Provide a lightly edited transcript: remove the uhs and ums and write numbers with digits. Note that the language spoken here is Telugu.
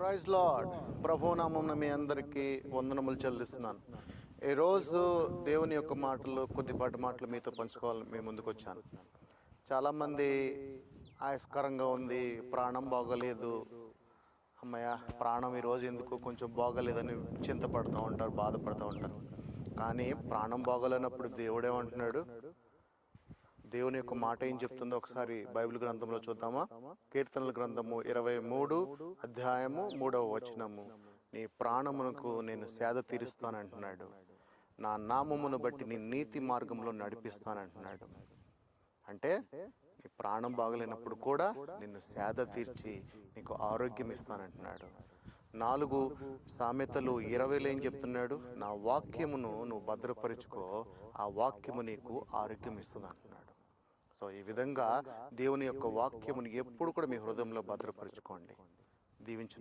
Praise lord. ప్రభునామమున మీ అందరికీ వందనములు చెల్లిస్తున్నాను. ఈరోజు దేవుని యొక్క మాటలు, కొద్దిపాటి మాటలు మీతో పంచుకోవాలని మీ ముందుకు వచ్చాను. చాలామంది ఆయస్కరంగా ఉంది, ప్రాణం బాగోలేదు, అమ్మయ్య ప్రాణం ఈరోజు ఎందుకు కొంచెం బాగోలేదని చింతపడుతూ ఉంటారు, బాధపడుతూ ఉంటారు. కానీ ప్రాణం బాగోలేనప్పుడు దేవుడేమంటున్నాడు? దేవుని యొక్క మాట ఏం చెప్తుందో ఒకసారి బైబిల్ గ్రంథంలో చూద్దామా? కీర్తనల గ్రంథము 23 అధ్యాయము 3వ వచనము. నీ ప్రాణమునకు నేను సేద తీరుస్తానంటున్నాడు. నా నామమును బట్టి నీ నీతి మార్గంలో నడిపిస్తానంటున్నాడు. అంటే నీ ప్రాణం బాగలేనప్పుడు కూడా నిన్ను సేద తీర్చి నీకు ఆరోగ్యం ఇస్తానంటున్నాడు. 4 సామెతలు 20లో ఏం చెప్తున్నాడు? నా వాక్యమును నువ్వు భద్రపరుచుకో, ఆ వాక్యము నీకు ఆరోగ్యం ఇస్తుంది అంటున్నాడు. సో ఈ విధంగా దేవుని యొక్క వాక్యమును ఎప్పుడు కూడా మీ హృదయంలో భద్రపరుచుకోండి. దీవించు.